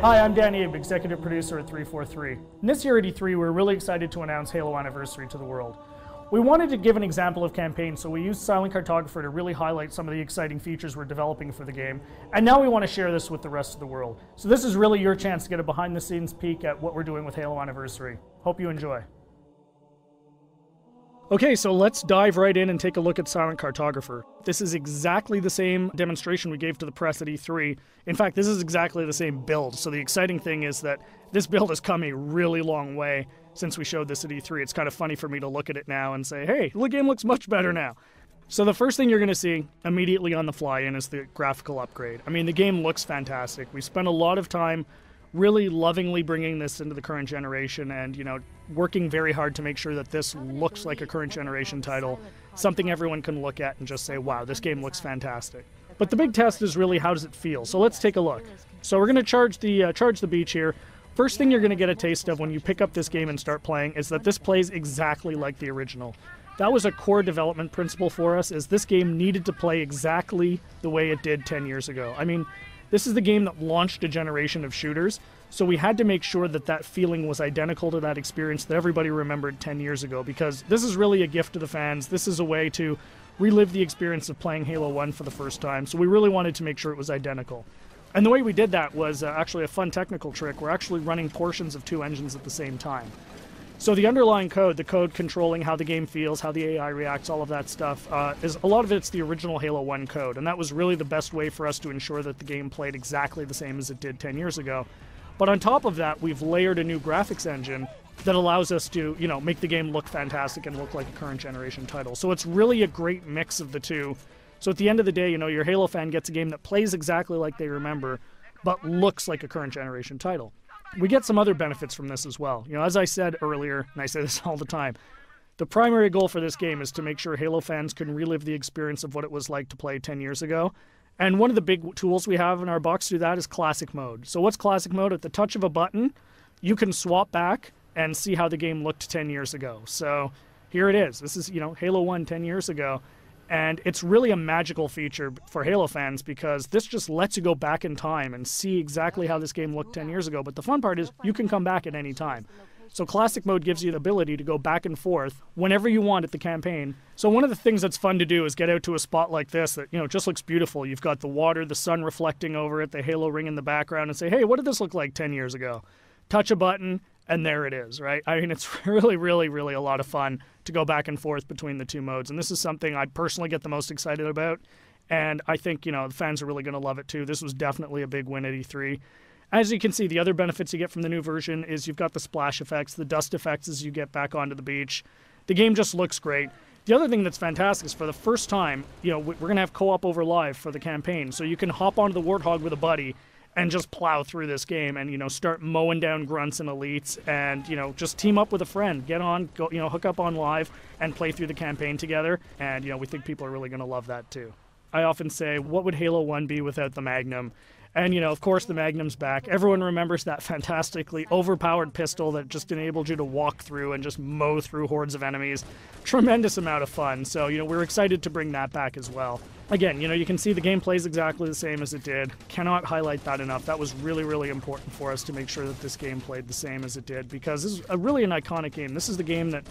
Hi, I'm Dan Abe, executive producer at 343. And this year at E3, we're really excited to announce Halo Anniversary to the world. We wanted to give an example of campaign, so we used Silent Cartographer to really highlight some of the exciting features we're developing for the game. And now we want to share this with the rest of the world. So this is really your chance to get a behind-the-scenes peek at what we're doing with Halo Anniversary. Hope you enjoy. Okay, so let's dive right in and take a look at Silent Cartographer. This is exactly the same demonstration we gave to the press at E3. In fact, this is exactly the same build. So the exciting thing is that this build has come a really long way since we showed this at E3. It's kind of funny for me to look at it now and say, hey, the game looks much better now. So the first thing you're going to see immediately on the fly-in is the graphical upgrade. I mean, the game looks fantastic. We spent a lot of time really lovingly bringing this into the current generation and, you know, working very hard to make sure that this looks like a current generation title, something everyone can look at and just say, wow, this game looks fantastic. But the big test is really, how does it feel? So let's take a look. So we're going to charge the beach here. First thing you're going to get a taste of when you pick up this game and start playing is that this plays exactly like the original. That was a core development principle for us, is this game needed to play exactly the way it did 10 years ago. I mean, this is the game that launched a generation of shooters, so we had to make sure that that feeling was identical to that experience that everybody remembered 10 years ago, because this is really a gift to the fans. This is a way to relive the experience of playing Halo 1 for the first time, so we really wanted to make sure it was identical. And the way we did that was actually a fun technical trick. We're actually running portions of two engines at the same time. So the underlying code, the code controlling how the game feels, how the AI reacts, all of that stuff, is a lot of it's the original Halo 1 code, and that was really the best way for us to ensure that the game played exactly the same as it did 10 years ago. But on top of that, we've layered a new graphics engine that allows us to, you know, make the game look fantastic and look like a current generation title. So it's really a great mix of the two. So at the end of the day, you know, your Halo fan gets a game that plays exactly like they remember, but looks like a current generation title. We get some other benefits from this as well. You know, as I said earlier, and I say this all the time, the primary goal for this game is to make sure Halo fans can relive the experience of what it was like to play 10 years ago. And one of the big tools we have in our box to do that is Classic Mode. So what's Classic Mode? At the touch of a button, you can swap back and see how the game looked 10 years ago. So here it is. This is, you know, Halo 1 10 years ago. And it's really a magical feature for Halo fans because this just lets you go back in time and see exactly how this game looked 10 years ago. But the fun part is you can come back at any time. So Classic Mode gives you the ability to go back and forth whenever you want at the campaign. So one of the things that's fun to do is get out to a spot like this that, you know, just looks beautiful. You've got the water, the sun reflecting over it, the Halo ring in the background, and say, hey, what did this look like 10 years ago? Touch a button, and there it is, right? I mean, it's really, really, really a lot of fun to go back and forth between the two modes. And this is something I personally get the most excited about. And I think, you know, the fans are really going to love it too. This was definitely a big win at E3. As you can see, the other benefits you get from the new version is you've got the splash effects, the dust effects as you get back onto the beach. The game just looks great. The other thing that's fantastic is for the first time, you know, we're going to have co-op over live for the campaign. So you can hop onto the Warthog with a buddy and just plow through this game and, you know, start mowing down grunts and elites and, you know, just team up with a friend. Get on, go, you know, hook up on live and play through the campaign together. And, you know, we think people are really going to love that too. I often say, what would Halo 1 be without the Magnum? And, you know, of course, the Magnum's back. Everyone remembers that fantastically overpowered pistol that just enabled you to walk through and just mow through hordes of enemies. Tremendous amount of fun. So, you know, we're excited to bring that back as well. Again, you know, you can see the game plays exactly the same as it did. Cannot highlight that enough. That was really, really important for us to make sure that this game played the same as it did, because this is really an iconic game. This is the game that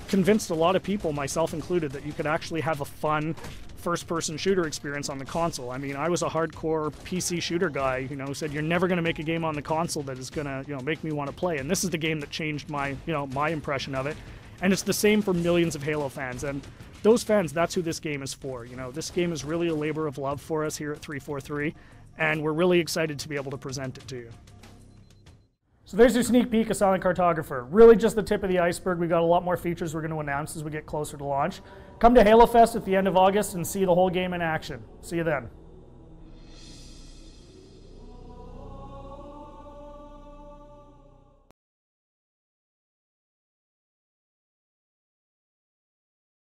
convinced a lot of people, myself included, that you could actually have a fun first-person shooter experience on the console. I mean, I was a hardcore PC shooter guy, you know, who said you're never going to make a game on the console that is going to, you know, make me want to play. And this is the game that changed my, you know, my impression of it. And it's the same for millions of Halo fans. And those fans, that's who this game is for. You know, this game is really a labor of love for us here at 343, and we're really excited to be able to present it to you. So there's your sneak peek of Silent Cartographer. Really just the tip of the iceberg. We've got a lot more features we're going to announce as we get closer to launch. Come to Halo Fest at the end of August and see the whole game in action. See you then.